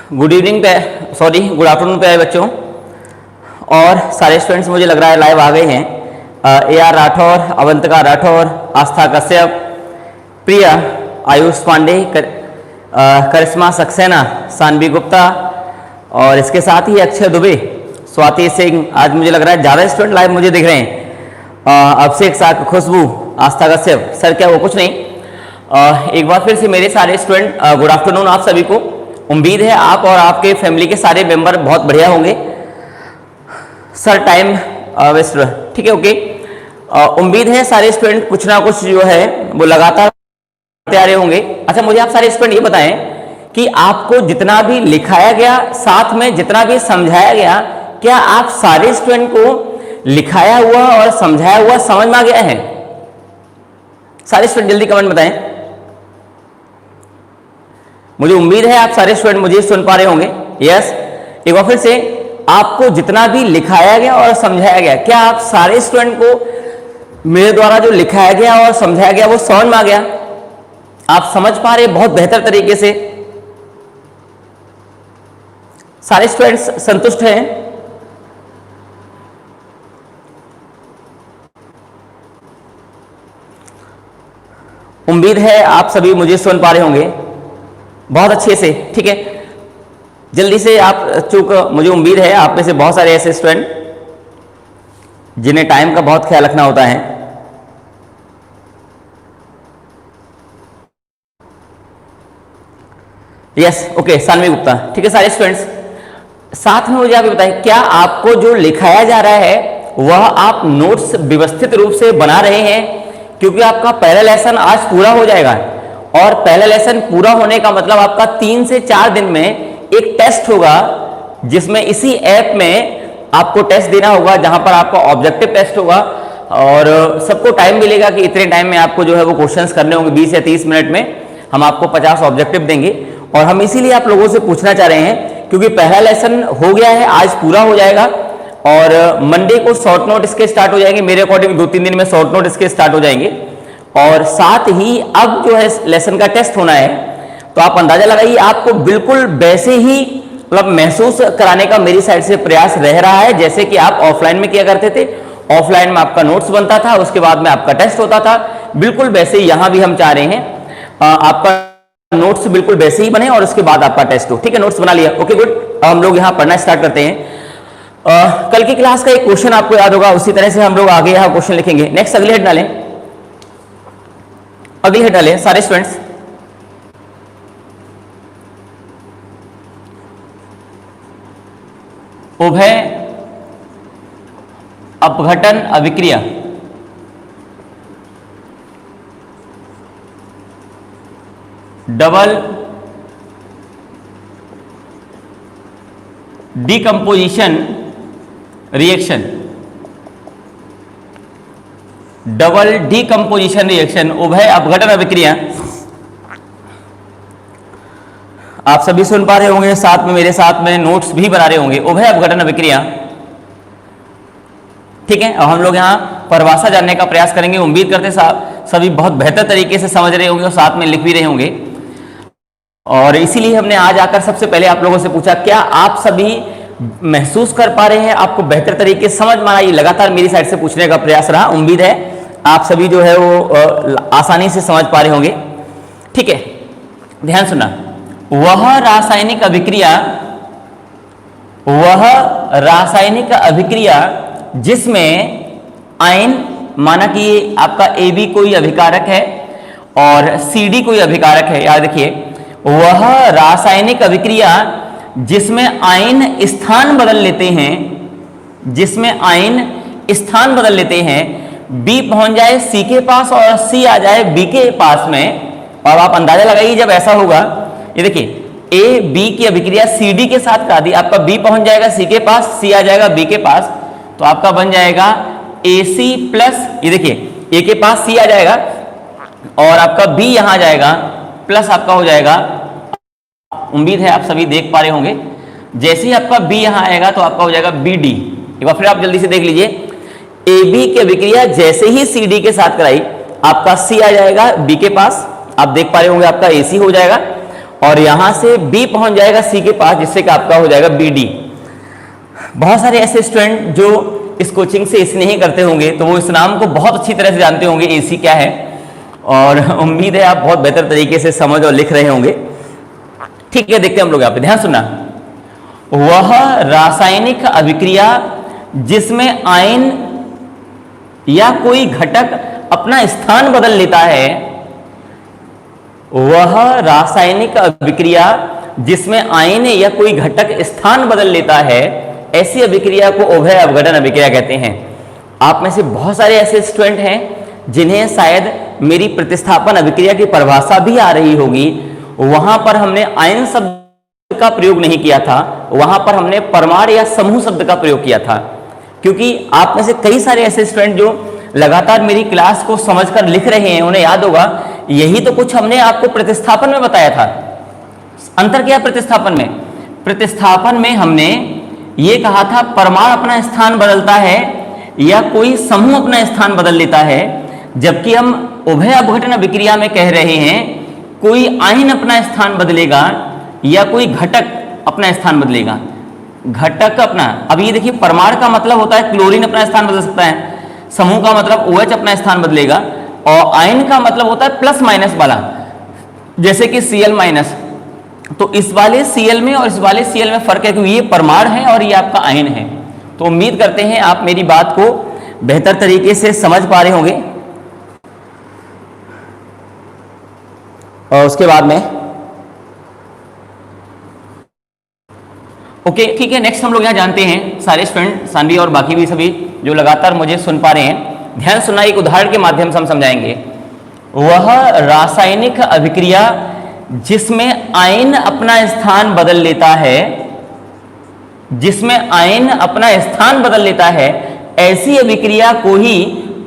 Good evening पे sorry good afternoon पे आए बच्चों। और सारे स्टूडेंट्स मुझे लग रहा है लाइव आ गए हैं। AR राठौर, अवंतिका राठौर, आस्था कश्यप, प्रिया, आयुष पांडे, करिश्मा सक्सेना, सानवी गुप्ता और इसके साथ ही अक्षय दुबे, स्वाति सिंह। आज मुझे लग रहा है ज़्यादा स्टूडेंट लाइव मुझे दिख रहे हैं। अभिषेक साक, खुशबू, आस्था कश्यप। सर क्या वो कुछ नहीं, एक बार फिर से मेरे सारे स्टूडेंट गुड आफ्टरनून आप सभी को। उम्मीद है आप और आपके फैमिली के सारे मेंबर बहुत बढ़िया होंगे। सर टाइम वेस्ट, ठीक है, ओके। उम्मीद है सारे स्टूडेंट कुछ ना कुछ जो है वो लगातार करते आ रहे होंगे। अच्छा, मुझे आप सारे स्टूडेंट ये बताएं कि आपको जितना भी लिखाया गया, साथ में जितना भी समझाया गया, क्या आप सारे स्टूडेंट को लिखाया हुआ और समझाया हुआ समझ में आ गया है? सारे स्टूडेंट जल्दी कमेंट बताएं। मुझे उम्मीद है आप सारे स्टूडेंट मुझे सुन पा रहे होंगे। यस, एक बार फिर से, आपको जितना भी लिखाया गया और समझाया गया, क्या आप सारे स्टूडेंट को मेरे द्वारा जो लिखाया गया और समझाया गया वो समझ में आ गया? आप समझ पा रहे बहुत बेहतर तरीके से? सारे स्टूडेंट्स संतुष्ट हैं? उम्मीद है आप सभी मुझे सुन पा रहे होंगे बहुत अच्छे से, ठीक है। जल्दी से आप, चूंकि मुझे उम्मीद है आप में से बहुत सारे ऐसे स्टूडेंट जिन्हें टाइम का बहुत ख्याल रखना होता है। यस, ओके, सानवी गुप्ता, ठीक है। सारे स्टूडेंट्स साथ में मुझे आप बताएं, क्या आपको जो लिखाया जा रहा है वह आप नोट्स व्यवस्थित रूप से बना रहे हैं? क्योंकि आपका पहला लेसन आज पूरा हो जाएगा और पहला लेसन पूरा होने का मतलब आपका 3 से 4 दिन में एक टेस्ट होगा, जिसमें इसी ऐप में आपको टेस्ट देना होगा, जहां पर आपका ऑब्जेक्टिव टेस्ट होगा और सबको टाइम मिलेगा कि इतने टाइम में आपको जो है वो क्वेश्चंस करने होंगे। 20 या 30 मिनट में हम आपको 50 ऑब्जेक्टिव देंगे और हम इसीलिए आप लोगों से पूछना चाह रहे हैं, क्योंकि पहला लेसन हो गया है, आज पूरा हो जाएगा और मंडे को शॉर्ट नोट इसके स्टार्ट हो जाएंगे। मेरे अकॉर्डिंग 2-3 दिन में शॉर्ट नोट इसके स्टार्ट हो जाएंगे और साथ ही अब जो है लेसन का टेस्ट होना है, तो आप अंदाजा लगाइए, आपको बिल्कुल वैसे ही मतलब महसूस कराने का मेरी साइड से प्रयास रह रहा है जैसे कि आप ऑफलाइन में किया करते थे। ऑफलाइन में आपका नोट्स बनता था, उसके बाद में आपका टेस्ट होता था, बिल्कुल वैसे ही यहां भी हम चाह रहे हैं आपका नोट्स बिल्कुल वैसे ही बने और उसके बाद आपका टेस्ट हो, ठीक है। नोट्स बना लिया, ओके, गुड। अब हम लोग यहां पढ़ना स्टार्ट करते हैं। कल की क्लास का एक क्वेश्चन आपको याद होगा, उसी तरह से हम लोग आगे यहां क्वेश्चन लिखेंगे। नेक्स्ट अगली हेड डालें, अगली हेड डालें सारे स्टूडेंट्स। उभय अपघटन अभिक्रिया, double decomposition reaction, double decomposition reaction, उभय अपघटन अभिक्रिया। आप सभी सुन पा रहे होंगे, साथ में मेरे साथ में नोट्स भी बना रहे होंगे। उभय अपघटन अभिक्रिया, ठीक है। अब हम लोग यहाँ परिभाषा जानने का प्रयास करेंगे। उम्मीद करते सभी बहुत बेहतर तरीके से समझ रहे होंगे और साथ में लिख भी रहे होंगे और इसीलिए हमने आज आकर सबसे पहले आप लोगों से पूछा, क्या आप सभी महसूस कर पा रहे हैं? आपको बेहतर तरीके से समझ में आना, ये लगातार मेरी साइड से पूछने का प्रयास रहा। उम्मीद है आप सभी जो है वो आसानी से समझ पा रहे होंगे, ठीक है। ध्यान सुनना, वह रासायनिक अभिक्रिया जिसमें आयन, माना कि ये आपका AB कोई अभिकारक है और CD कोई अभिकारक है, याद रखिए, वह रासायनिक अभिक्रिया जिसमें आयन स्थान बदल लेते हैं, जिसमें आयन स्थान बदल लेते हैं, B पहुंच जाए C के पास और C आ जाए B के पास में। और आप अंदाजा लगाइए जब ऐसा होगा, ये देखिए A B की अभिक्रिया CD के साथ करा दी, आपका B पहुंच जाएगा C के पास, C आ जाएगा B के पास, तो आपका बन जाएगा AC प्लस, ये देखिए A के पास C आ जाएगा और आपका B यहां आ जाएगा, प्लस आपका हो जाएगा, उम्मीद है आप सभी देख पा रहे होंगे, जैसे ही आपका B यहां आएगा तो आपका हो जाएगा BD। एक बार फिर आप जल्दी से देख लीजिए, AB की अभिक्रिया जैसे ही CD के साथ कराई, आपका C आ जाएगा B के पास, आप देख पा रहे होंगे आपका AC हो जाएगा और यहां से B पहुंच जाएगा C के पास, जिससे कि आपका हो जाएगा BD। बहुत सारे ऐसे स्टूडेंट जो इस कोचिंग से AC नहीं करते होंगे तो वो इस नाम को बहुत अच्छी तरह से जानते होंगे, AC क्या है, और उम्मीद है आप बहुत बेहतर तरीके से समझ और लिख रहे होंगे। ठीक है, देखते हैं हम लोग यहाँ पे, ध्यान सुनना। वह रासायनिक अभिक्रिया जिसमें आयन या कोई घटक अपना स्थान बदल लेता है, वह रासायनिक अभिक्रिया जिसमें आयन या कोई घटक स्थान बदल लेता है, ऐसी अभिक्रिया को उभय अपघटन अभिक्रिया कहते हैं। आप में से बहुत सारे ऐसे स्टूडेंट हैं जिन्हें शायद मेरी प्रतिस्थापन अभिक्रिया की परिभाषा भी आ रही होगी। वहां पर हमने आयन शब्द का प्रयोग नहीं किया था, वहां पर हमने परमाणु या समूह शब्द का प्रयोग किया था। क्योंकि आप में से कई सारे ऐसे स्टूडेंट जो लगातार मेरी क्लास को समझकर लिख रहे हैं, उन्हें याद होगा यही तो कुछ हमने आपको प्रतिस्थापन में बताया था। अंतर क्या प्रतिस्थापन में? प्रतिस्थापन में हमने ये कहा था परमाणु अपना स्थान बदलता है या कोई समूह अपना स्थान बदल लेता है, जबकि हम उभय अपघटन अभिक्रिया में कह रहे हैं कोई आयन अपना स्थान बदलेगा या कोई घटक अपना स्थान बदलेगा। घटक अपना, अब ये देखिए परमाणु का मतलब होता है क्लोरीन अपना स्थान बदल सकता है, समूह का मतलब OH अपना स्थान बदलेगा, और आयन का मतलब होता है प्लस माइनस वाला, जैसे कि Cl-। तो इस वाले Cl में और इस वाले Cl में फर्क है क्योंकि ये परमाणु है और ये आपका आयन है। तो उम्मीद करते हैं आप मेरी बात को बेहतर तरीके से समझ पा रहे होंगे। और उसके बाद में ओके, ठीक है, नेक्स्ट हम लोग यहाँ जानते हैं सारे स्टूडेंट, सानवी और बाकी भी सभी जो लगातार मुझे सुन पा रहे हैं, ध्यान सुनना, एक उदाहरण के माध्यम से हम समझाएंगे। वह रासायनिक अभिक्रिया जिसमें आयन अपना स्थान बदल लेता है, जिसमें आयन अपना स्थान बदल लेता है, ऐसी अभिक्रिया को ही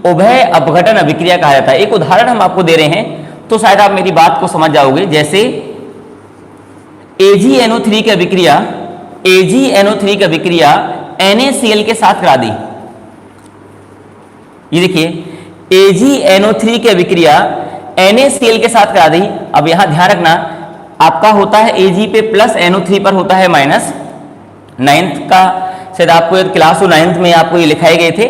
उभय अपघटन अभिक्रिया कहा जाता है। एक उदाहरण हम आपको दे रहे हैं तो शायद आप मेरी बात को समझ जाओगे। जैसे AgNO3 की अभिक्रिया, AgNO3 की अभिक्रिया NaCl के साथ करा दी। ये देखिए AgNO3 की अभिक्रिया NaCl के साथ करा दी। अब यहां ध्यान रखना, आपका होता है Ag पे प्लस, NO3 पर होता है माइनस। 9th का शायद आपको क्लास 9th में आपको ये लिखाए गए थे,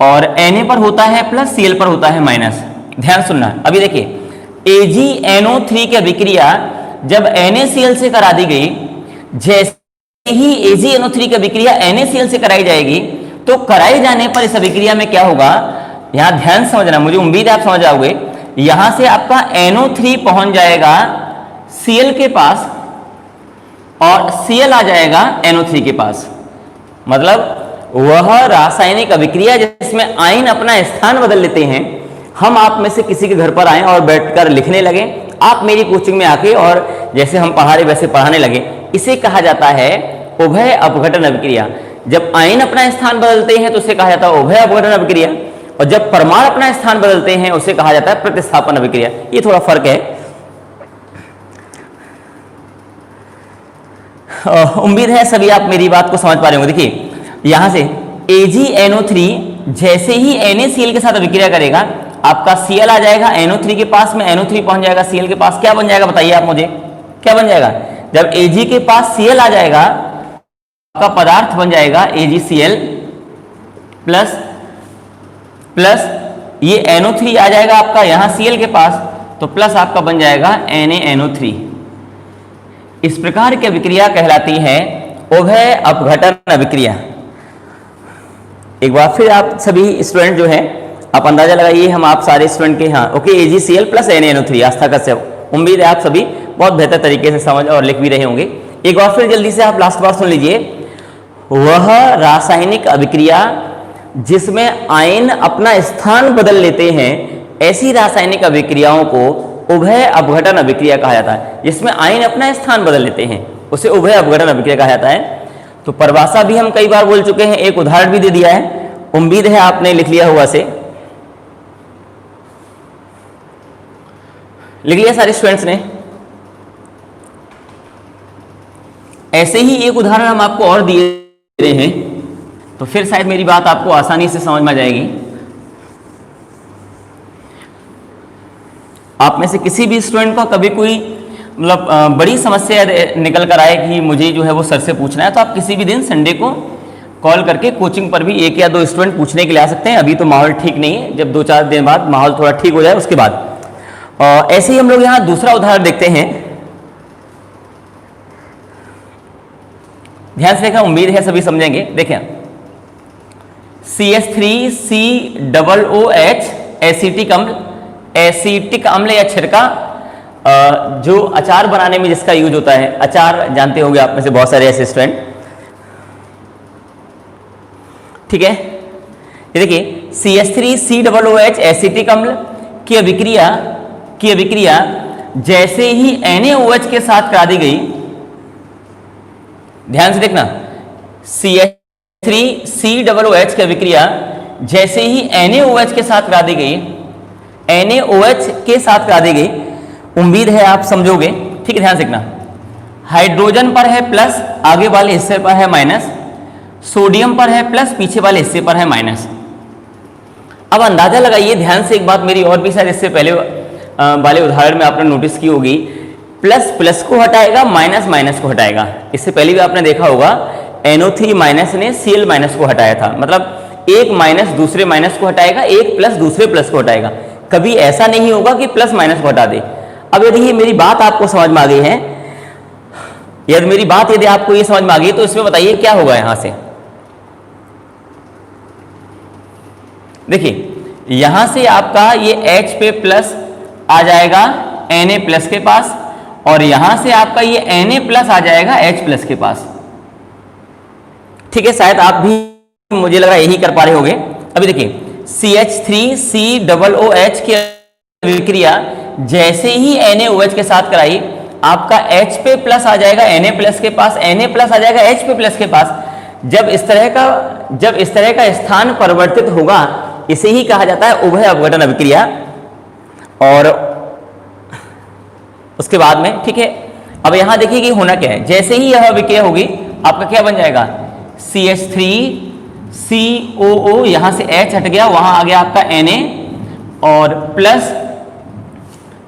और Na पर होता है प्लस, Cl पर होता है माइनस। ध्यान सुनना, अभी देखिए AgNO3 की अभिक्रिया जब NaCl से करा दी गई, जैसे ही AgNO3 की अभिक्रिया NaCl से कराई जाएगी, तो कराई जाने पर इस अभिक्रिया में क्या होगा, यहां ध्यान समझना, मुझे उम्मीद है आप समझ जाओगे। यहां से आपका NO3 पहुंच जाएगा Cl के पास और Cl आ जाएगा NO3 के पास। मतलब वह रासायनिक अभिक्रिया जिसमें आयन अपना स्थान बदल लेते हैं। हम आप में से किसी के घर पर आए और बैठकर लिखने लगे, आप मेरी कोचिंग में आके और जैसे हम पढ़ा रहे वैसे पढ़ाने लगे, इसे कहा जाता है उभय अपघटन अभिक्रिया। जब आयन अपना स्थान बदलते हैं तो उसे कहा जाता है उभय अपघटन अभिक्रिया, और जब परमाणु अपना स्थान बदलते हैं उसे कहा जाता है प्रतिस्थापन अभिक्रिया। ये थोड़ा फर्क है। उम्मीद है सभी आप मेरी बात को समझ पा रहे होंगे। देखिए यहां से AgNO3 जैसे ही NaCl के साथ अभिक्रिया करेगा, आपका Cl आ जाएगा NO3 के पास में, NO3 पहुंच जाएगा Cl के पास। क्या बन जाएगा बताइए आप मुझे, क्या बन जाएगा? जब Ag के पास Cl आ जाएगा, आपका पदार्थ बन जाएगा AgCl प्लस प्लस ये NO3 आ जाएगा आपका यहां Cl के पास, तो प्लस आपका बन जाएगा NaNO3। इस प्रकार की अभिक्रिया कहलाती है उभय अपघटन अभिक्रिया। एक बार फिर आप सभी स्टूडेंट जो हैं आप अंदाजा लगाइए, हम आप सारे स्टूडेंट के यहाँ ओके AgCl प्लस NaNO3 आस्था का से। उम्मीद है आप सभी बहुत बेहतर तरीके से समझ और लिख भी रहे होंगे। एक बार फिर जल्दी से आप लास्ट बार सुन लीजिए। वह रासायनिक अभिक्रिया जिसमें आयन अपना स्थान बदल लेते हैं, ऐसी रासायनिक अभिक्रियाओं को उभय अपघटन अभिक्रिया कहा जाता है। जिसमें आयन अपना स्थान बदल लेते हैं उसे उभय अपघटन अभिक्रिया कहा जाता है। तो परिभाषा भी हम कई बार बोल चुके हैं, एक उदाहरण भी दे दिया है, उम्मीद है आपने लिख लिया हुआ से। लिख लिया सारे स्टूडेंट्स ने? ऐसे ही एक उदाहरण हम आपको और दिए रहे हैं, तो फिर शायद मेरी बात आपको आसानी से समझ में आ जाएगी। आप में से किसी भी स्टूडेंट को कभी कोई मतलब बड़ी समस्या निकल कर आए कि मुझे जो है वो सर से पूछना है, तो आप किसी भी दिन संडे को कॉल करके कोचिंग पर भी 1 या 2 स्टूडेंट पूछने के लिए आ सकते हैं। अभी तो माहौल ठीक नहीं है, जब 2-4 दिन बाद माहौल थोड़ा ठीक हो जाए उसके बाद। ऐसे ही हम लोग यहाँ दूसरा उदाहरण देखते हैं, ध्यान से देखना, उम्मीद है सभी समझेंगे। देखें, CH3COOH एसिटिक अम्ल या छिड़का, जो अचार बनाने में जिसका यूज होता है, अचार जानते होंगे आप में से बहुत सारे ऐसे स्टूडेंट, ठीक है। ये देखिए CH3COOH एसिटिक अम्ल की अभिक्रिया जैसे ही NaOH के साथ करा दी गई, ध्यान से देखना, CH3COOH की अभिक्रिया जैसे ही NaOH के साथ करा दी गई, NaOH के साथ करा दी गई, उम्मीद है आप समझोगे, ठीक है। ध्यान से देखना, हाइड्रोजन पर है प्लस, आगे वाले हिस्से पर है माइनस, सोडियम पर है प्लस, पीछे वाले हिस्से पर है माइनस। अब अंदाजा लगाइए, ध्यान से एक बात मेरी और भी शायद इससे पहले वाले उदाहरण में आपने नोटिस की होगी, प्लस प्लस को हटाएगा, माइनस माइनस को हटाएगा। इससे पहले भी आपने देखा होगा NO3 माइनस ने Cl माइनस को हटाया था, मतलब एक माइनस दूसरे माइनस को हटाएगा, एक प्लस दूसरे प्लस को हटाएगा। कभी ऐसा नहीं होगा कि प्लस माइनस को हटा दे। अब यदि ये मेरी बात आपको समझ में आ गई है, यदि आपको ये समझ में आ गई, तो इसमें बताइए क्या होगा यहां से। देखिए, यहां से आपका ये H पे प्लस आ जाएगा Na प्लस के पास, और यहां से आपका ये Na प्लस आ जाएगा H प्लस के पास, ठीक है। शायद आप भी, मुझे लगा यही कर पा रहे होंगे। अभी देखिए, CH3COOH की अभिक्रिया जैसे ही NaOH के साथ कराई, आपका H पे प्लस आ जाएगा Na प्लस के पास, Na प्लस आ जाएगा H पे प्लस के पास। जब इस तरह का स्थान परिवर्तित होगा, इसे ही कहा जाता है उभय अपघटन अभिक्रिया। और उसके बाद में, ठीक है, अब यहां देखिए कि होना क्या है। जैसे ही यह अभिक्रिया होगी, आपका क्या बन जाएगा, CH3COO, यहां से H हट गया, वहां आ गया आपका Na, और प्लस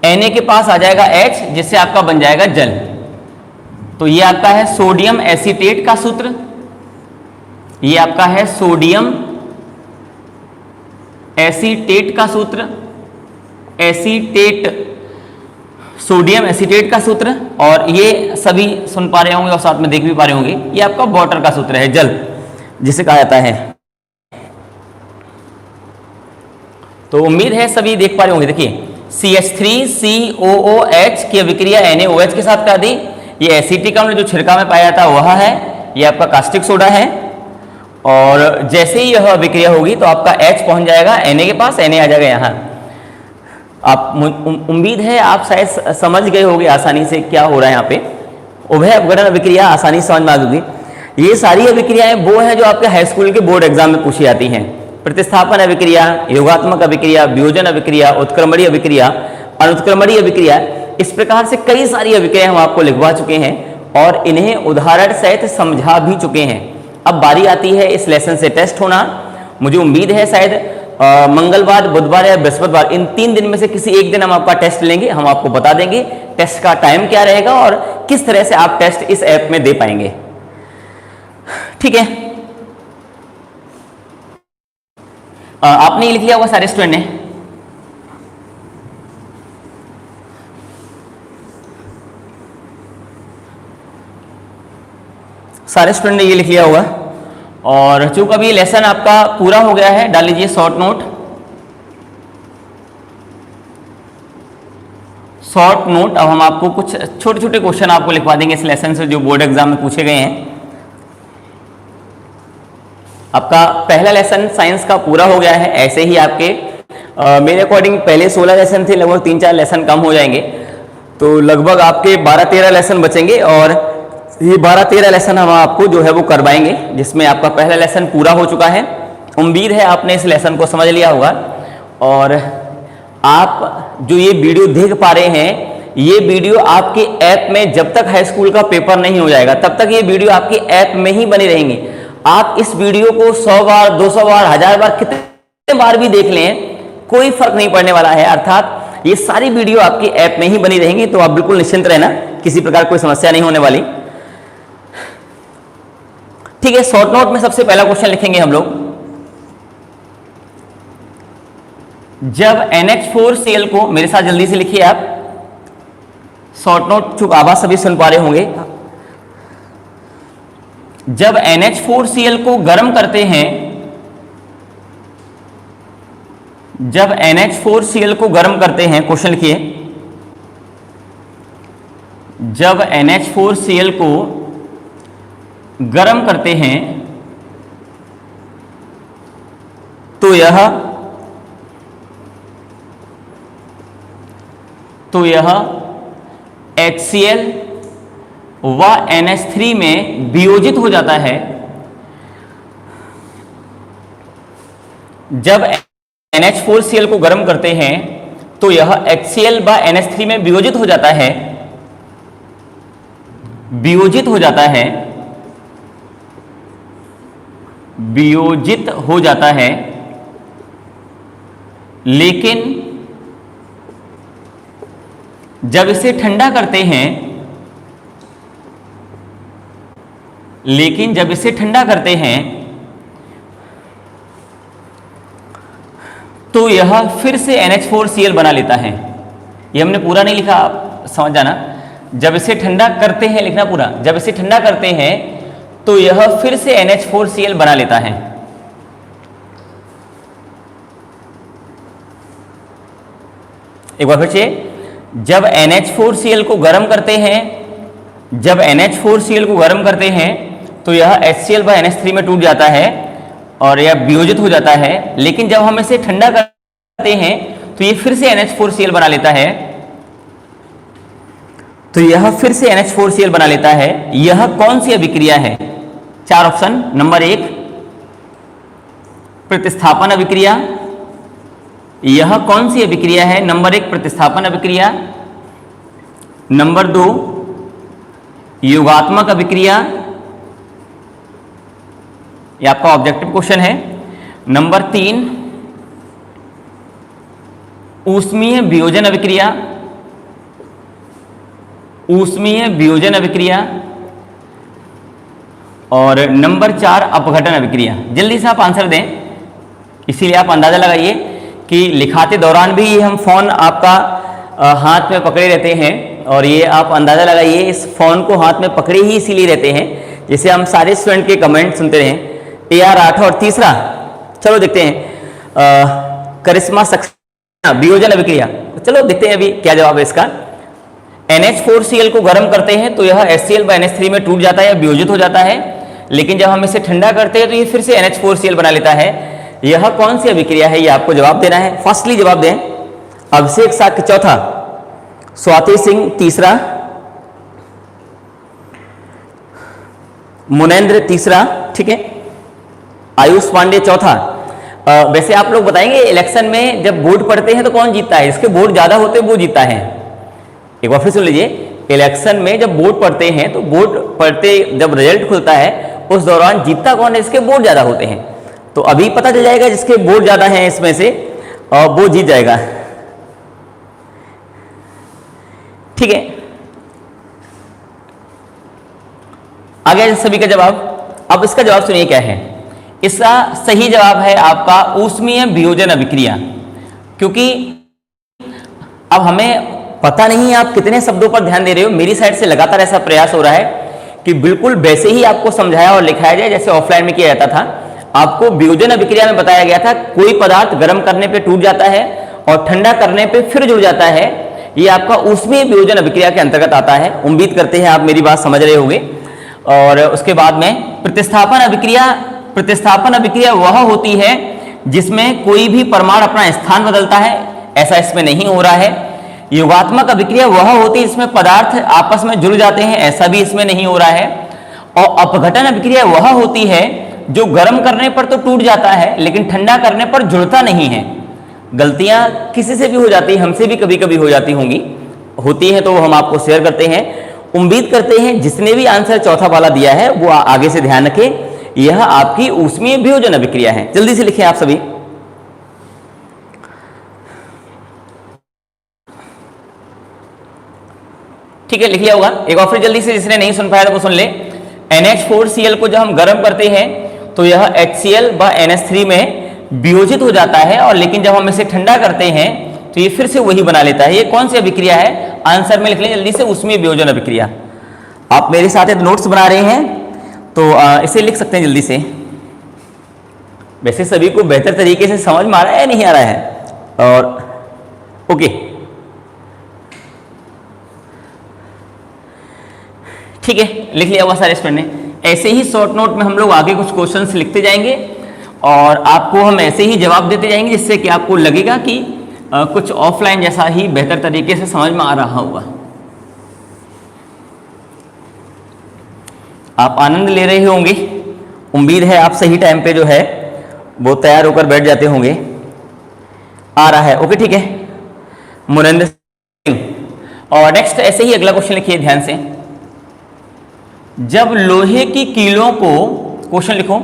Na के पास आ जाएगा H, जिससे आपका बन जाएगा जल। तो ये आपका है सोडियम एसीटेट का सूत्र, ये आपका है सोडियम एसीटेट का सूत्र, सोडियम एसीटेट का सूत्र। और ये सभी सुन पा रहे होंगे और साथ में देख भी पा रहे होंगे, ये आपका वाटर का सूत्र है, जल जिसे कहा जाता है। तो उम्मीद है सभी देख पा रहे होंगे। देखिए, CH3COOH की अभिक्रिया NaOH के साथ करा दी, ये एसिटिक अम्ल जो छिड़का में पाया जाता वह है, ये आपका कास्टिक सोडा है। और जैसे ही यह अभिक्रिया होगी तो आपका H पहुंच जाएगा Na के पास, Na आ जाएगा यहाँ। आप उम्मीद है आप शायद समझ गए होंगे आसानी से क्या हो रहा है यहाँ पे। उभय अपघटन अभिक्रिया आसानी से समझ में आ गई। ये सारी अभिक्रियाएं वो हैं जो आपके हाई स्कूल के बोर्ड एग्जाम में पूछी जाती हैं। प्रतिस्थापन अभिक्रिया, योगात्मक अभिक्रिया, वियोजन अभिक्रिया, उत्क्रमणीय अभिक्रिया, अनुत्क्रमणीय अभिक्रिया, इस प्रकार से कई सारी अभिक्रियाएं हम आपको लिखवा चुके हैं और इन्हें उदाहरण सहित समझा भी चुके हैं। अब बारी आती है इस लेसन से टेस्ट होना। मुझे उम्मीद है शायद मंगलवार, बुधवार या बृहस्पतिवार, इन 3 दिन में से किसी एक दिन हम आपका टेस्ट लेंगे। हम आपको बता देंगे टेस्ट का टाइम क्या रहेगा और किस तरह से आप टेस्ट इस ऐप में दे पाएंगे। ठीक है, आपने ये लिख लिया होगा सारे स्टूडेंट ने। सारे स्टूडेंट ने ये लिख लिया होगा। और चूंकि अभी लेसन आपका पूरा हो गया है, डाल लीजिए शॉर्ट नोट। Short note. अब हम आपको कुछ छोटे छोटे क्वेश्चन आपको लिखवा देंगे इस लेसन से जो बोर्ड एग्जाम में पूछे गए हैं। आपका पहला लेसन साइंस का पूरा हो गया है। ऐसे ही आपके मेरे अकॉर्डिंग पहले 16 लेसन थे, लगभग 3-4 लेसन कम हो जाएंगे, तो लगभग आपके 12-13 लेसन बचेंगे और ये 12-13 लेसन हम आपको जो है वो करवाएंगे, जिसमें आपका पहला लेसन पूरा हो चुका है। उम्मीद है आपने इस लेसन को समझ लिया होगा। और आप जो ये वीडियो देख पा रहे हैं, ये वीडियो आपके ऐप में जब तक हाई स्कूल का पेपर नहीं हो जाएगा तब तक ये वीडियो आपके ऐप में ही बनी रहेंगी। आप इस वीडियो को 100 बार, 200 बार, 1000 बार, कितने बार भी देख लें, कोई फर्क नहीं पड़ने वाला है। अर्थात ये सारी वीडियो आपकी ऐप में ही बनी रहेंगी, तो आप बिल्कुल निश्चिंत रहना, किसी प्रकार कोई समस्या नहीं होने वाली। ठीक है, शॉर्ट नोट में सबसे पहला क्वेश्चन लिखेंगे हम लोग। जब NH4Cl को, मेरे साथ जल्दी से लिखिए आप, शॉर्ट नोट चूंकि आवाज सभी सुन पा रहे होंगे। जब NH4Cl को गर्म करते हैं, जब NH4Cl को गर्म करते हैं, क्वेश्चन लिखिए, जब NH4Cl को गर्म करते हैं तो यह HCl व NH3 में वियोजित हो जाता है। जब NH4Cl को गर्म करते हैं तो यह HCl व NH3 में वियोजित हो जाता है, वियोजित हो जाता है, वियोजित हो जाता है, लेकिन जब इसे ठंडा करते हैं, लेकिन जब इसे ठंडा करते हैं तो यह फिर से NH4Cl बना लेता है। ये हमने पूरा नहीं लिखा, आप समझ जाना। जब इसे ठंडा करते हैं लिखना पूरा, जब इसे ठंडा करते हैं तो यह फिर से NH4Cl बना लेता है। एक बार फिर से, जब NH4Cl को गर्म करते हैं, जब NH4Cl को गर्म करते हैं तो यह HCl व NH3 में टूट जाता है और यह वियोजित हो जाता है, लेकिन जब हम इसे ठंडा करते हैं तो ये फिर से NH4Cl बना लेता है, तो यह फिर से NH4Cl बना लेता है। यह कौन सी अभिक्रिया है? 4 ऑप्शन। नंबर 1 प्रतिस्थापन अभिक्रिया। यह कौन सी अभिक्रिया है? नंबर 1 प्रतिस्थापन अभिक्रिया। नंबर 2 योगात्मक अभिक्रिया, यह आपका ऑब्जेक्टिव क्वेश्चन है। नंबर 3 ऊष्मीय वियोजन अभिक्रिया, ऊष्मीय वियोजन अभिक्रिया। और नंबर 4 अपघटन अभिक्रिया। जल्दी से आप आंसर दें, इसीलिए आप अंदाजा लगाइए कि लिखाते दौरान भी ये हम फोन आपका हाथ में पकड़े रहते हैं, और ये आप अंदाजा लगाइए इस फोन को हाथ में पकड़े ही इसीलिए रहते हैं, जैसे हम सारे स्टूडेंट के कमेंट सुनते रहें। AR 8 और तीसरा, चलो देखते हैं, करिश्मा सक्सेना वियोजन अभिक्रिया। चलो देखते हैं अभी क्या जवाब है इसका। NH4Cl को गर्म करते हैं तो यह HCl व NH3 में टूट जाता है, वियोजित हो जाता है, लेकिन जब हम इसे ठंडा करते हैं तो ये फिर से NH4Cl बना लेता है। यह कौन सी अभिक्रिया है, ये आपको जवाब देना है। फर्स्टली जवाब दें। अभिषेक साक्य चौथा, स्वाति सिंह तीसरा, मुनेन्द्र तीसरा, ठीक है, आयुष पांडे चौथा। वैसे आप लोग बताएंगे इलेक्शन में जब वोट पड़ते हैं तो कौन जीतता है? इसके वोट ज्यादा होते हैं वो जीतता है। एक बार फिर सुन लीजिए, इलेक्शन में जब वोट पड़ते हैं तो वोट पड़ते जब रिजल्ट खुलता है उस दौरान जीतता कौन है? इसके वोट ज्यादा होते हैं। तो अभी पता चल जाएगा जिसके वोट ज्यादा हैं इसमें से, और वो जीत जाएगा, ठीक है। आ गया सभी का जवाब। अब इसका जवाब सुनिए क्या है। इसका सही जवाब है आपका ऊष्मीय वियोजन अभिक्रिया, क्योंकि अब हमें पता नहीं आप कितने शब्दों पर ध्यान दे रहे हो। मेरी साइड से लगातार ऐसा प्रयास हो रहा है कि बिल्कुल वैसे ही आपको समझाया और लिखाया जाए जैसे ऑफलाइन में किया जाता था। आपको वियोजन अभिक्रिया में बताया गया था कोई पदार्थ गर्म करने पे टूट जाता है और ठंडा करने पे फिर जुड़ जाता है, ये आपका ऊष्मीय वियोजन अभिक्रिया के अंतर्गत आता है। उम्मीद करते हैं आप मेरी बात समझ रहे होंगे। और उसके बाद में प्रतिस्थापन अभिक्रिया। प्रतिस्थापन अभिक्रिया वह होती है जिसमें कोई भी परमाणु अपना स्थान बदलता है, ऐसा इसमें नहीं हो रहा है। योगात्मक अभिक्रिया वह होती है जिसमें पदार्थ आपस में जुड़ जाते हैं, ऐसा भी इसमें नहीं हो रहा है। और अपघटन अभिक्रिया वह होती है जो गर्म करने पर तो टूट जाता है लेकिन ठंडा करने पर जुड़ता नहीं है। गलतियां किसी से भी हो जाती है, हमसे भी कभी कभी हो जाती होंगी, होती है तो हम आपको शेयर करते हैं। उम्मीद करते हैं जिसने भी आंसर चौथा वाला दिया है वो आगे से ध्यान रखें, यह आपकी ऊष्मीय वियोजन अभिक्रिया है। जल्दी से लिखें आप सभी। ठीक है, लिख लिया होगा। एक और फिर जल्दी से, जिसने नहीं सुन पाया तो वो सुन ले। NH4Cl को जब हम गर्म करते हैं तो यह HCl व NH3 में वियोजित हो जाता है, और लेकिन जब हम इसे ठंडा करते हैं तो ये फिर से वही बना लेता है। ये कौन सी अभिक्रिया है? आंसर में लिख लें जल्दी से, उसमें वियोजन अभिक्रिया। आप मेरे साथ नोट्स बना रहे हैं तो इसे लिख सकते हैं जल्दी से। वैसे सभी को बेहतर तरीके से समझ में आ रहा है या नहीं आ रहा है? और ओके, ठीक है, लिख लिया हुआ सारे स्टूडेंट ने। ऐसे ही शॉर्ट नोट में हम लोग आगे कुछ क्वेश्चंस लिखते जाएंगे और आपको हम ऐसे ही जवाब देते जाएंगे, जिससे कि आपको लगेगा कि कुछ ऑफलाइन जैसा ही बेहतर तरीके से समझ में आ रहा होगा। आप आनंद ले रहे होंगे, उम्मीद है आप सही टाइम पे जो है वो तैयार होकर बैठ जाते होंगे। आ रहा है, ओके ठीक है मुनिंदर सिंह। और नेक्स्ट ऐसे ही अगला क्वेश्चन लिखिए ध्यान से। जब लोहे की कीलों को, क्वेश्चन लिखो,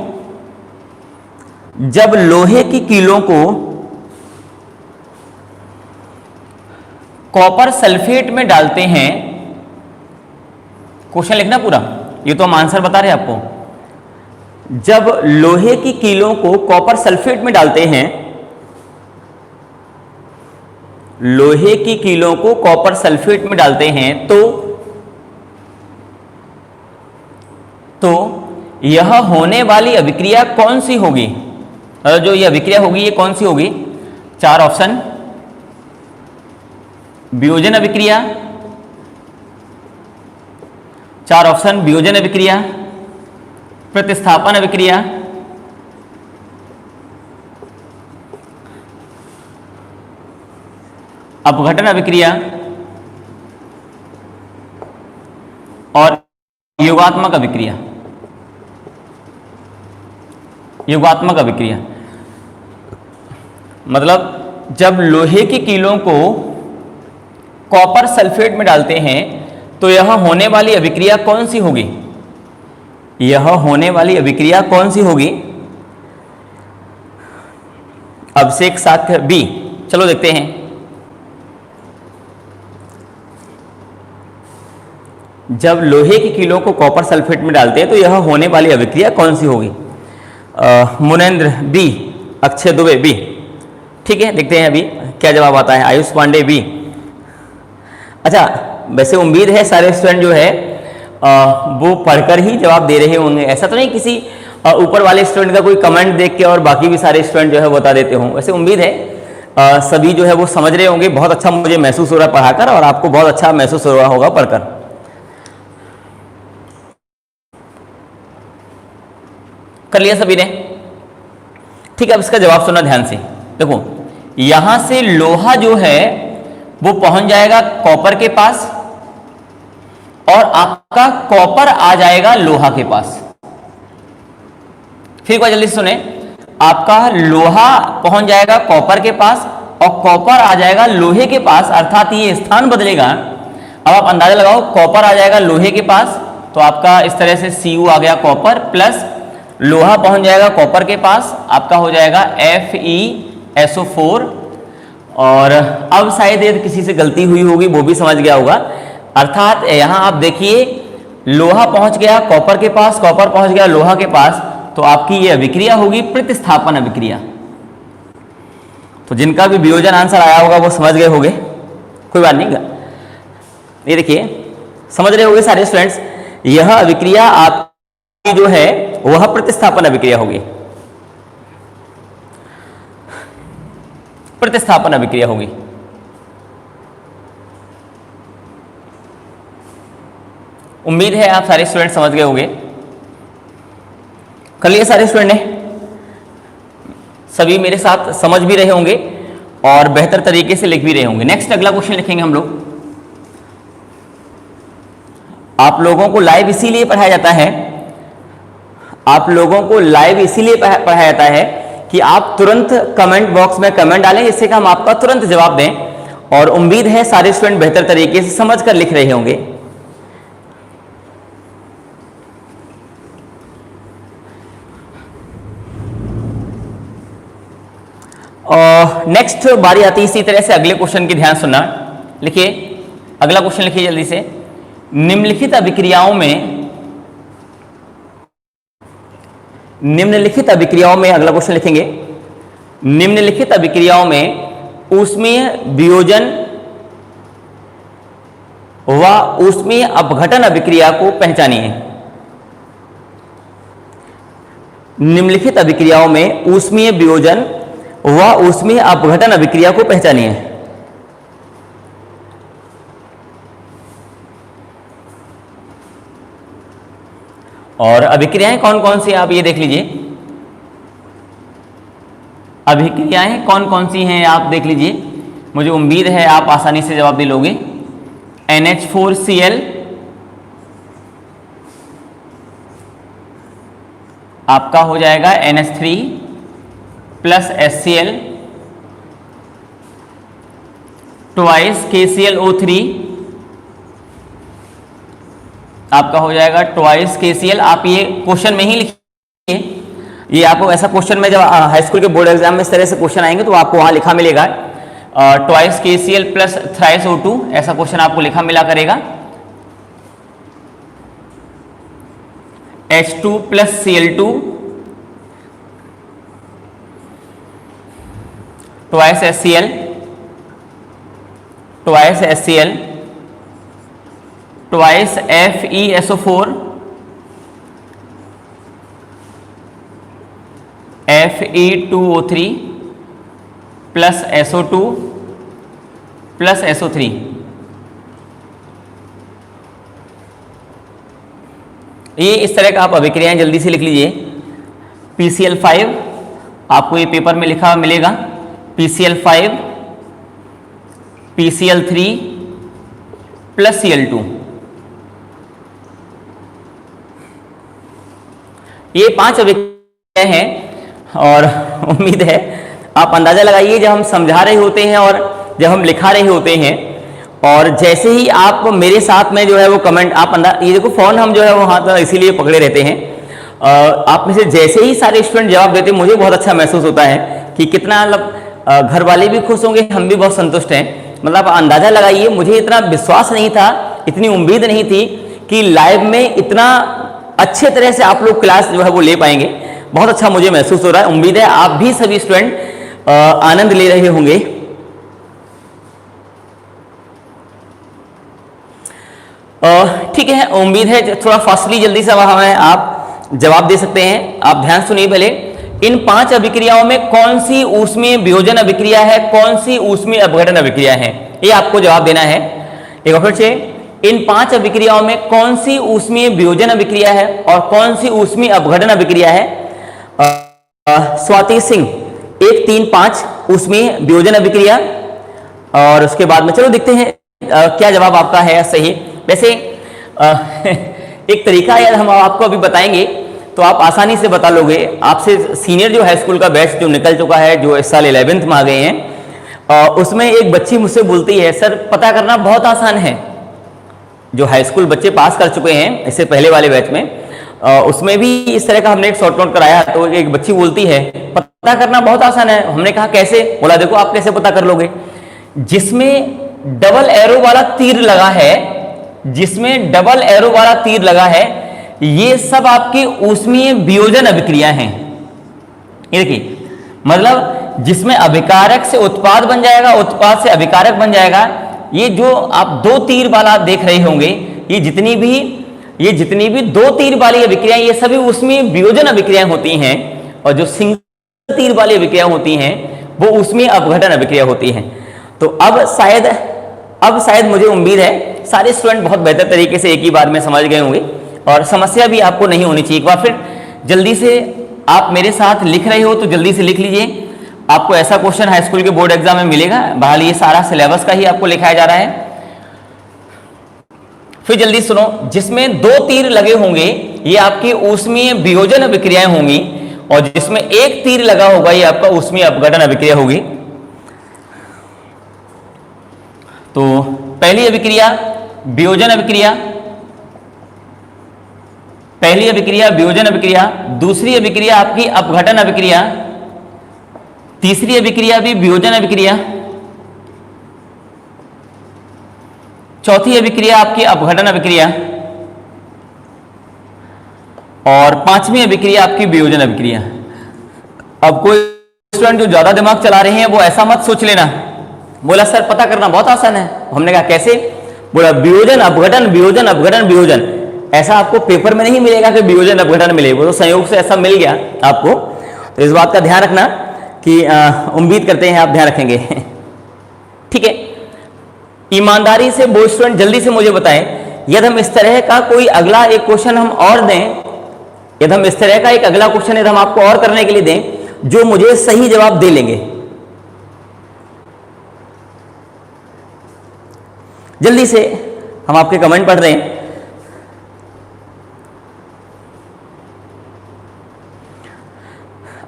जब लोहे की कीलों को कॉपर सल्फेट में डालते हैं, क्वेश्चन लिखना पूरा, ये तो हम आंसर बता रहे हैं आपको। जब लोहे की कीलों को कॉपर सल्फेट में डालते हैं, लोहे की कीलों को कॉपर सल्फेट में डालते हैं तो यह होने वाली अभिक्रिया कौन सी होगी? जो यह अभिक्रिया होगी ये कौन सी होगी? 4 ऑप्शन। वियोजन अभिक्रिया, 4 ऑप्शन। वियोजन अभिक्रिया, प्रतिस्थापन अभिक्रिया, अपघटन अभिक्रिया और योगात्मक अभिक्रिया। योगात्मक अभिक्रिया मतलब जब लोहे की कीलों को कॉपर सल्फेट में डालते हैं तो यह होने वाली अभिक्रिया कौन सी होगी? यह होने वाली अभिक्रिया कौन सी होगी? अभिषेक साक्ष्य बी। चलो देखते हैं। जब लोहे की कीलों को कॉपर सल्फेट में डालते हैं तो यह होने वाली अभिक्रिया कौन सी होगी? Munendra B, Akshay Dubey B. ठीक है, देखते हैं अभी क्या जवाब आता है। आयुष पांडे बी। अच्छा, वैसे उम्मीद है सारे स्टूडेंट जो है वो पढ़कर ही जवाब दे रहे होंगे। ऐसा तो नहीं किसी ऊपर वाले स्टूडेंट का कोई कमेंट देख के और बाकी भी सारे स्टूडेंट जो है बता देते हों। वैसे उम्मीद है सभी जो है वो समझ रहे होंगे। बहुत अच्छा मुझे महसूस हो रहा है पढ़ाकर, और आपको बहुत अच्छा महसूस हो रहा होगा पढ़कर। कर लिया सभी ने? ठीक है, अब इसका जवाब सुनना ध्यान से। देखो, यहां से लोहा जो है वो पहुंच जाएगा कॉपर के पास, और आपका कॉपर आ जाएगा लोहा के पास। फिर एक बार जल्दी से सुने, आपका लोहा पहुंच जाएगा कॉपर के पास और कॉपर आ जाएगा लोहे के पास, अर्थात ये स्थान बदलेगा। अब आप अंदाजा लगाओ, कॉपर आ जाएगा लोहे के पास तो आपका इस तरह से Cu आ गया कॉपर, प्लस लोहा पहुंच जाएगा कॉपर के पास, आपका हो जाएगा FeSO4। और अब शायद यदि किसी से गलती हुई होगी वो भी समझ गया होगा। अर्थात यहां आप देखिए, लोहा पहुंच गया कॉपर के पास, कॉपर पहुंच गया लोहा के पास, तो आपकी ये अभिक्रिया होगी प्रतिस्थापन अभिक्रिया। तो जिनका भी वियोजन आंसर आया होगा वो समझ गए होंगे, कोई बात नहीं। ये देखिए, समझ रहे होंगे सारे स्टूडेंट्स, यह अभिक्रिया आपकी जो है वह प्रतिस्थापन अभिक्रिया होगी। प्रतिस्थापन अभिक्रिया होगी। उम्मीद है आप सारे स्टूडेंट समझ गए होंगे। कर लिए सारे स्टूडेंट ने? सभी मेरे साथ समझ भी रहे होंगे और बेहतर तरीके से लिख भी रहे होंगे। नेक्स्ट अगला क्वेश्चन लिखेंगे हम लोग। आप लोगों को लाइव इसीलिए पढ़ाया जाता है, आप लोगों को लाइव इसीलिए पढ़ाया जाता है कि आप तुरंत कमेंट बॉक्स में कमेंट डालें, जिससे कि हम आपका तुरंत जवाब दें। और उम्मीद है सारे स्टूडेंट बेहतर तरीके से समझकर लिख रहे होंगे। और नेक्स्ट बारी आती है इसी तरह से अगले क्वेश्चन की ध्यान सुनना। लिखिए, अगला क्वेश्चन लिखिए जल्दी से। निम्नलिखित अभिक्रियाओं में अगला क्वेश्चन लिखेंगे, निम्नलिखित अभिक्रियाओं में ऊष्मीय वियोजन व ऊष्मीय अपघटन अभिक्रिया को पहचानिए। निम्नलिखित अभिक्रियाओं में ऊष्मीय वियोजन व ऊष्मीय अपघटन अभिक्रिया को पहचानिए। और अभिक्रियाएं कौन कौन सी आप ये देख लीजिए, अभिक्रियाएं कौन कौन सी हैं आप देख लीजिए, मुझे उम्मीद है आप आसानी से जवाब दे लोगे। NH4Cl आपका हो जाएगा NH3 plus HCl twice KClO3 आपका हो जाएगा ट्वाइस KCl। आप ये क्वेश्चन में ही लिखिए, ये आपको ऐसा क्वेश्चन में जब हाई स्कूल के बोर्ड एग्जाम में इस तरह से क्वेश्चन आएंगे तो आपको वहां लिखा मिलेगा twice KCl plus thrice O2, ऐसा क्वेश्चन आपको लिखा मिला करेगा। H2 plus Cl2 twice HCl twice FeSO4 Fe2O3 plus SO2 plus SO3। ये इस तरह का आप अभिक्रियाएं जल्दी से लिख लीजिए। PCl5 आपको ये पेपर में लिखा मिलेगा, PCl5 PCl3 प्लस Cl2। ये 5 अभिक्रियाएं हैं और उम्मीद है आप अंदाजा लगाइए जब हम समझा रहे होते हैं और जब हम लिखा रहे होते हैं, और जैसे ही आप मेरे साथ में जो है वो कमेंट आप ये देखो फोन हम जो है वो हाथ इसीलिए पकड़े रहते हैं, आप में से जैसे ही सारे स्टूडेंट जवाब देते हैं मुझे बहुत अच्छा महसूस होता है कि कितना मतलब घर वाले भी खुश होंगे, हम भी बहुत संतुष्ट हैं। मतलब अंदाजा लगाइए, मुझे इतना विश्वास नहीं था, इतनी उम्मीद नहीं थी कि लाइव में इतना अच्छे तरह से आप लोग क्लास जो है वो ले पाएंगे। बहुत अच्छा मुझे महसूस हो रहा है। उम्मीद है आप भी सभी स्टूडेंट आनंद ले रहे होंगे। ठीक है, उम्मीद है थोड़ा फास्टली जल्दी से हमें आप जवाब दे सकते हैं। आप ध्यान सुनिए पहले, इन 5 अभिक्रियाओं में कौन सी ऊष्मीय वियोजन अभिक्रिया है, कौन सी ऊष्मीय अपघटन अभिक्रिया है, ये आपको जवाब देना है। एक बार फिर से, इन 5 अभिक्रियाओं में कौन सी ऊष्मीय वियोजन अभिक्रिया है और कौन सी ऊष्मीय अपघटन अभिक्रिया है। स्वाति सिंह 1, 3, 5 ऊष्मीय वियोजन अभिक्रिया, और उसके बाद में चलो देखते हैं क्या जवाब आपका है सही। वैसे एक तरीका है, हम आपको अभी बताएंगे तो आप आसानी से बता लोगे। आपसे सीनियर जो हाई स्कूल का बैच जो निकल चुका है, जो इस साल 11th में आ गए हैं, उसमें एक बच्ची मुझसे बोलती है, सर पता करना बहुत आसान है। जो हाई स्कूल बच्चे पास कर चुके हैं इससे पहले वाले बैच में, उसमें भी इस तरह का हमने एक शॉर्ट नोट कराया, तो एक बच्ची बोलती है पता करना बहुत आसान है। हमने कहा कैसे? बोला देखो आप कैसे पता कर लोगे, जिसमें डबल एरो वाला तीर लगा है, जिसमें डबल एरो वाला तीर लगा है, ये सब आपकी ऊष्मीय वियोजन अभिक्रिया हैं। ये देखिए, मतलब जिसमें अभिकारक से उत्पाद बन जाएगा, उत्पाद से अभिकारक बन जाएगा। ये जो आप 2 तीर वाला देख रहे होंगे, ये जितनी भी 2 तीर वाली अभिक्रियाएं, ये सभी ऊष्मीय वियोजन अभिक्रियाएं होती हैं, और जो सिंगल तीर वाली अभिक्रिया होती हैं वो ऊष्मीय अपघटन अभिक्रिया होती हैं। तो अब शायद मुझे उम्मीद है सारे स्टूडेंट बहुत बेहतर तरीके से एक ही बार में समझ गए होंगे, और समस्या भी आपको नहीं होनी चाहिए। एक बार फिर जल्दी से आप मेरे साथ लिख रहे हो तो जल्दी से लिख लीजिए। आपको ऐसा क्वेश्चन हाई स्कूल के बोर्ड एग्जाम में मिलेगा, बहरहाल ये सारा सिलेबस का ही आपको लिखाया जा रहा है। फिर जल्दी सुनो, जिसमें 2 तीर लगे होंगे ये आपकी ऊष्मीय वियोजन अभिक्रियाएं होंगी, और जिसमें 1 तीर लगा होगा ये आपका ऊष्मीय अपघटन अभिक्रिया होगी। तो पहली अभिक्रिया वियोजन अभिक्रिया, पहली अभिक्रिया वियोजन अभिक्रिया, दूसरी अभिक्रिया आपकी अपघटन अभिक्रिया, तीसरी अभिक्रिया भी वियोजन अभिक्रिया, चौथी अभिक्रिया आपकी अपघटन अभिक्रिया, और पांचवी अभिक्रिया आपकी वियोजन अभिक्रिया। अब कोई स्टूडेंट जो ज्यादा दिमाग चला रहे हैं वो ऐसा मत सोच लेना, बोला सर पता करना बहुत आसान है। हमने कहा कैसे? बोला वियोजन अपघटन वियोजन अपघटन वियोजन। ऐसा आपको पेपर में नहीं मिलेगा कि वियोजन अपघटन मिले, वो तो संयोग से ऐसा मिल गया आपको। तो इस बात का ध्यान रखना कि उम्मीद करते हैं आप ध्यान रखेंगे। ठीक है, ईमानदारी से वो स्टूडेंट जल्दी से मुझे बताएं, यदि हम इस तरह का कोई अगला एक क्वेश्चन हम और दें, यदि हम इस तरह का एक अगला क्वेश्चन यदि हम आपको और करने के लिए दें जो मुझे सही जवाब दे लेंगे, जल्दी से हम आपके कमेंट पढ़ रहे हैं।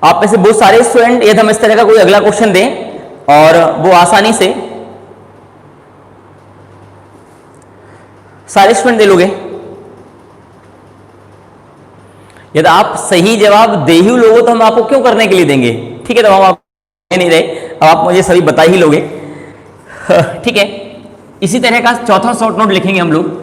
आप में से बहुत सारे स्टूडेंट यदि हम इस तरह का कोई अगला क्वेश्चन दें और वो आसानी से सारे स्टूडेंट दे लोगे। यदि आप सही जवाब दे ही लोगे तो हम आपको क्यों करने के लिए देंगे? ठीक है, तो हम आप नहीं रहे, अब आप मुझे सभी बता ही लोगे। ठीक है, इसी तरह का चौथा शॉर्ट नोट लिखेंगे हम लोग।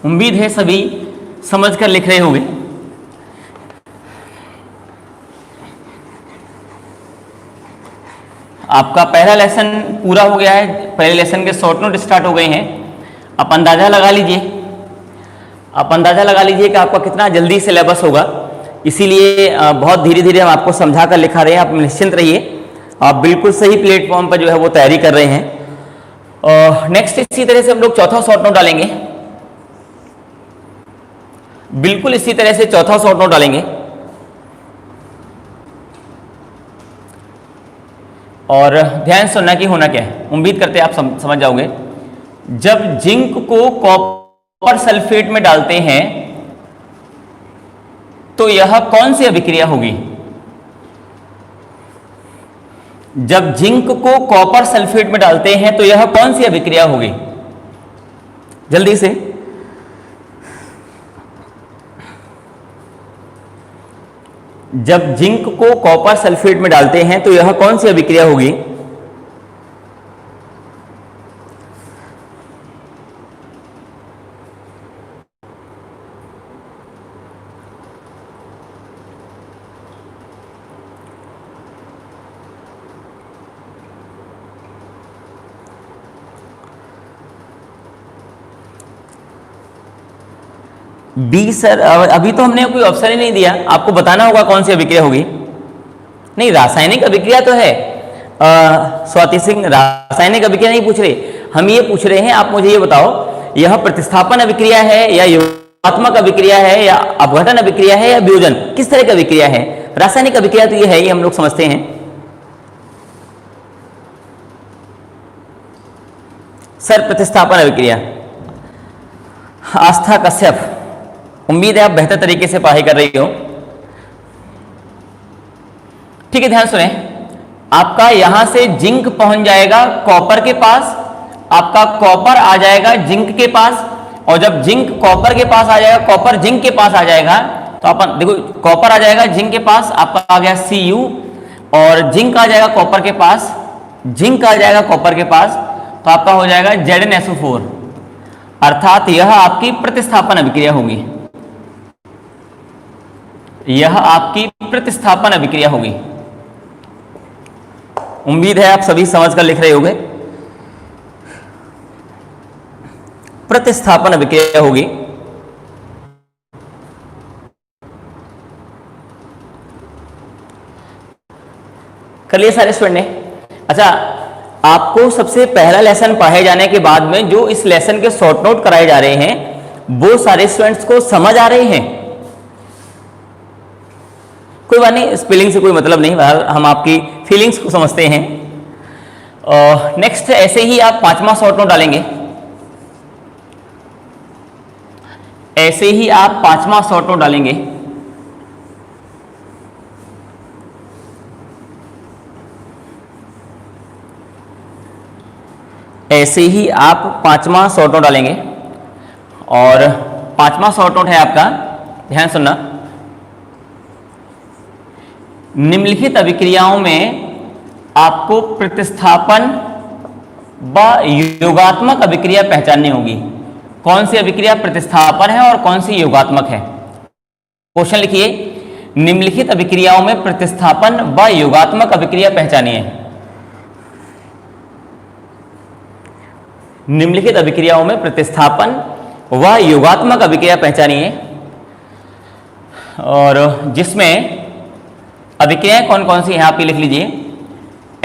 उम्मीद है सभी समझकर लिख रहे होंगे। आपका पहला लेसन पूरा हो गया है, पहले लेसन के शॉर्ट नोट स्टार्ट हो गए हैं। आप अंदाजा लगा लीजिए, आप अंदाजा लगा लीजिए कि आपका कितना जल्दी सिलेबस होगा। इसीलिए बहुत धीरे धीरे हम आपको समझा कर लिखा रहे हैं। आप निश्चिंत रहिए, आप बिल्कुल सही प्लेटफॉर्म पर जो है वो तैयारी कर रहे हैं। नेक्स्ट इसी तरह से हम लोग चौथा शॉर्ट नोट डालेंगे, बिल्कुल इसी तरह से चौथा शॉर्ट नोट डालेंगे। और ध्यान सुनना कि होना क्या है, उम्मीद करते हैं आप समझ जाओगे। जब जिंक को कॉपर सल्फेट में डालते हैं तो यह कौन सी अभिक्रिया होगी? जब जिंक को कॉपर सल्फेट में डालते हैं तो यह कौन सी अभिक्रिया होगी? जल्दी से। जब जिंक को कॉपर सल्फेट में डालते हैं तो यह कौन सी अभिक्रिया होगी? बी सर, अभी तो हमने कोई ऑप्शन ही नहीं दिया, आपको बताना होगा कौन सी अभिक्रिया होगी। नहीं, रासायनिक अभिक्रिया तो है। स्वाति सिंह, रासायनिक अभिक्रिया नहीं पूछ रहे, हम ये पूछ रहे हैं आप मुझे ये बताओ, यह प्रतिस्थापन अभिक्रिया है या योगात्मक अभिक्रिया है या अपघटन अभिक्रिया है या वियोजन, किस तरह की अभिक्रिया है? रासायनिक अभिक्रिया तो ये है, ये हम लोग समझते हैं। सर प्रतिस्थापन अभिक्रिया। आस्था कश्यप, उम्मीद है आप बेहतर तरीके से पढ़ाई कर रही हो। ठीक है, ध्यान सुने, आपका यहां से जिंक पहुंच जाएगा कॉपर के पास, आपका कॉपर आ जाएगा जिंक के पास, और जब जिंक कॉपर के पास आ जाएगा, कॉपर जिंक के पास आ जाएगा, तो अपन देखो कॉपर आ जाएगा जिंक के पास, आपका आ गया Cu, और जिंक आ जाएगा कॉपर के पास, जिंक आ जाएगा कॉपर के पास, तो आपका हो जाएगा ZnSO4, अर्थात यह आपकी प्रतिस्थापन अभिक्रिया होगी। यह आपकी प्रतिस्थापन अभिक्रिया होगी। उम्मीद है आप सभी समझकर लिख रहे होंगे। प्रतिस्थापन अभिक्रिया होगी। कर लिए सारे स्टूडेंट ने? अच्छा, आपको सबसे पहला लेसन पढ़ाए जाने के बाद में जो इस लेसन के शॉर्ट नोट कराए जा रहे हैं वो सारे स्टूडेंट्स को समझ आ रहे हैं? कोई बात नहीं, स्पेलिंग से कोई मतलब नहीं, हम आपकी फीलिंग्स को समझते हैं। नेक्स्ट ऐसे ही आप पांचवा शॉर्ट नोट डालेंगे, ऐसे ही आप पांचवा शॉर्ट नोट डालेंगे। ऐसे ही आप पांचवा शॉर्ट नोट डालेंगे, और पांचवा शॉर्ट नोट है आपका, ध्यान सुनना, निम्नलिखित अभिक्रियाओं में आपको प्रतिस्थापन व योगात्मक अभिक्रिया पहचाननी होगी। कौन सी अभिक्रिया प्रतिस्थापन है और कौन सी योगात्मक है? क्वेश्चन लिखिए, निम्नलिखित अभिक्रियाओं में प्रतिस्थापन व योगात्मक अभिक्रिया पहचानिए। निम्नलिखित अभिक्रियाओं में प्रतिस्थापन व योगात्मक अभिक्रिया पहचानिए, और जिसमें अभिक्रियाएं कौन कौन सी हैं आप ये लिख लीजिए।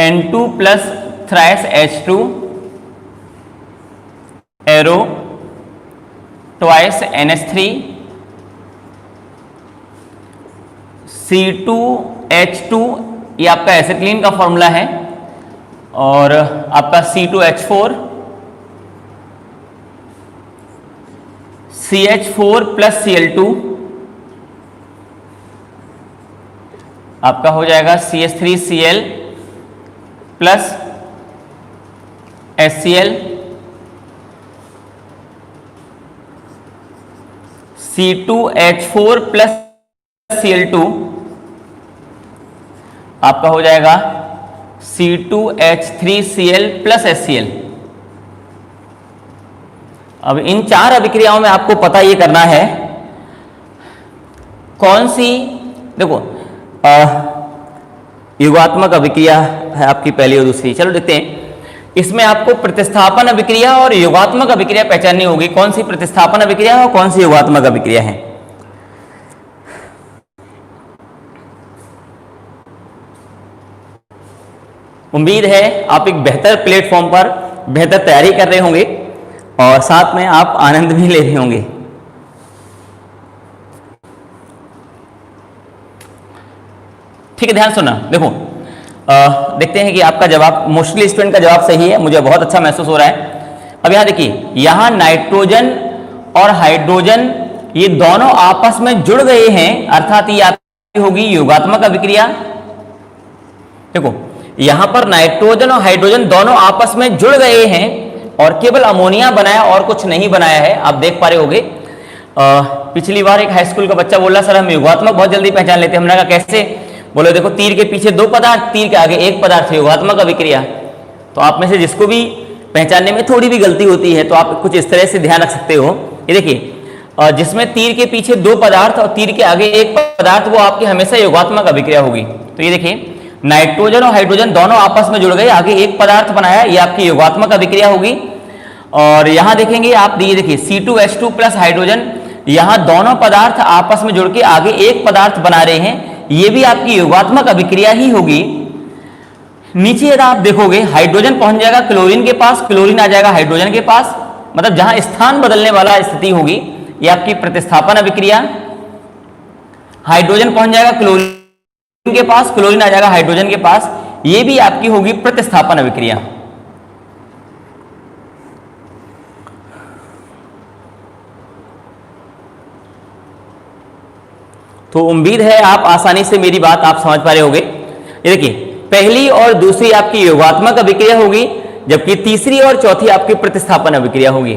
N2 plus thrice H2 arrow twice NH3 C2H2, ये आपका एसिटिलीन का फॉर्मूला है, और आपका C2H4 CH4 प्लस Cl2 आपका हो जाएगा CH3Cl plus HCl, C2H4 plus Cl2 आपका हो जाएगा C2H3Cl प्लस HCl। अब इन चार अभिक्रियाओं में आपको पता ये करना है कौन सी, देखो योगात्मक अभिक्रिया है आपकी पहली और दूसरी। चलो देखते हैं, इसमें आपको प्रतिस्थापन अभिक्रिया और योगात्मक अभिक्रिया पहचाननी होगी। कौन सी प्रतिस्थापन अभिक्रिया और कौन सी योगात्मक अभिक्रिया है? उम्मीद है आप एक बेहतर प्लेटफॉर्म पर बेहतर तैयारी कर रहे होंगे और साथ में आप आनंद भी ले रहे होंगे। ठीक है, ध्यान सुनना। देखो देखते हैं कि आपका जवाब, मोस्टली स्टूडेंट का जवाब सही है, मुझे बहुत अच्छा महसूस हो रहा है। अब यहां देखिए, यहां नाइट्रोजन और हाइड्रोजन ये दोनों आपस में जुड़ गए हैं, अर्थात ये आपकी होगी योगात्मक अभिक्रिया। देखो यहां पर नाइट्रोजन और हाइड्रोजन दोनों आपस में जुड़ गए हैं और केवल अमोनिया बनाया और कुछ नहीं बनाया है। आप देख पा रहे होंगे, पिछली बार एक हाई स्कूल का बच्चा बोला सर हम योगात्मक बहुत जल्दी पहचान लेते हैं। हमने कहा कैसे? बोलो देखो, तीर के पीछे दो पदार्थ, तीर के आगे एक पदार्थ, योगात्मक अभिक्रिया। तो आप में से जिसको भी पहचानने में थोड़ी भी गलती होती है तो आप कुछ इस तरह से ध्यान रख सकते हो। ये देखिए, जिसमें तीर के पीछे दो पदार्थ और तीर के आगे एक पदार्थ, वो आपकी हमेशा योगात्मक अभिक्रिया होगी। तो ये देखिए, नाइट्रोजन और हाइड्रोजन दोनों आपस में जुड़ गए, आगे एक पदार्थ बनाया, ये आपकी योगात्मक अभिक्रिया होगी। और यहां देखेंगे आप, ये देखिए C2H2 प्लस हाइड्रोजन, यहां दोनों पदार्थ आपस में जुड़ के आगे एक पदार्थ बना रहे हैं, ये भी आपकी योगात्मक अभिक्रिया ही होगी। नीचे यदि आप देखोगे, हाइड्रोजन पहुंच जाएगा क्लोरीन के पास, क्लोरीन आ जाएगा हाइड्रोजन के पास, मतलब जहां स्थान बदलने वाला स्थिति होगी, ये आपकी प्रतिस्थापन अभिक्रिया। हाइड्रोजन पहुंच जाएगा क्लोरीन के पास, क्लोरीन आ जाएगा हाइड्रोजन के पास, ये भी आपकी होगी प्रतिस्थापन अभिक्रिया। तो उम्मीद है आप आसानी से मेरी बात आप समझ पा रहे होंगे। ये देखिए, पहली और दूसरी आपकी योगात्मक अभिक्रिया होगी, जबकि तीसरी और चौथी आपकी प्रतिस्थापन अभिक्रिया होगी।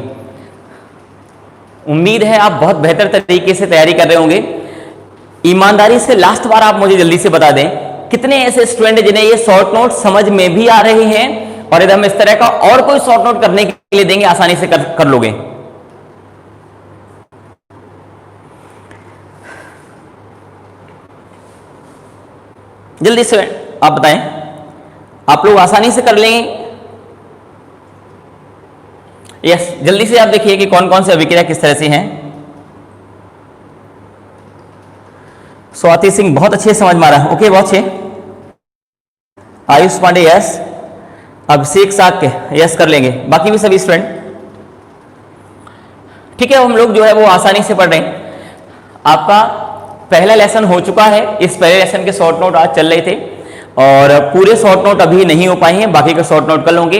उम्मीद है आप बहुत बेहतर तरीके से तैयारी कर रहे होंगे। ईमानदारी से लास्ट बार आप मुझे जल्दी से बता दें, कितने ऐसे स्टूडेंट हैं जिन्हें ये शॉर्ट नोट समझ में भी आ रहे हैं, और यदि हम इस तरह का और कोई शॉर्ट नोट करने के लिए देंगे आसानी से कर लोगे? जल्दी से आप बताएं, आप लोग आसानी से कर लेंगे? यस, जल्दी से आप देखिए कि कौन कौन सी अभिक्रिया किस तरह से हैं। स्वाति सिंह बहुत अच्छे समझ मारा, ओके, बहुत अच्छे। आयुष पांडे यस, अभिषेक साक्य यस कर लेंगे, बाकी भी सभी स्टूडेंट ठीक है। हम लोग जो है वो आसानी से पढ़ रहे हैं। आपका पहला लेसन हो चुका है, इस पहले लेसन के शॉर्ट नोट आज चल रहे थे और पूरे शॉर्ट नोट अभी नहीं हो पाए हैं, बाकी का शॉर्ट नोट कर लोगे।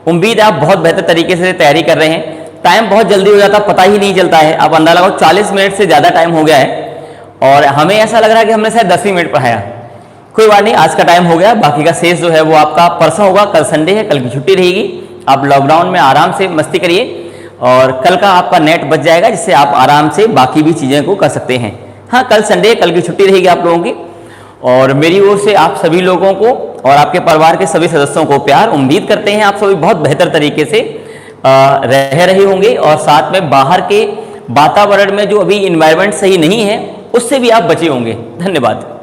उम्मीद है आप बहुत बेहतर तरीके से तैयारी कर रहे हैं। टाइम बहुत जल्दी हो जाता, पता ही नहीं चलता है। आप अंदाजा लगाओ 40 मिनट से ज़्यादा टाइम हो गया है और हमें ऐसा लग रहा है कि हमने शायद 10 ही मिनट पढ़ाया। कोई बात नहीं, आज का टाइम हो गया, बाकी का शेष जो है वो आपका परसों होगा। कल संडे है, कल की छुट्टी रहेगी। आप लॉकडाउन में आराम से मस्ती करिए और कल का आपका नेट बच जाएगा, जिससे आप आराम से बाकी भी चीज़ें को कर सकते हैं। हाँ, कल संडे, कल की छुट्टी रहेगी आप लोगों की। और मेरी ओर से आप सभी लोगों को और आपके परिवार के सभी सदस्यों को प्यार। उम्मीद करते हैं आप सभी बहुत बेहतर तरीके से रह रहे होंगे और साथ में बाहर के वातावरण में जो अभी इन्वायरमेंट सही नहीं है उससे भी आप बचे होंगे। धन्यवाद।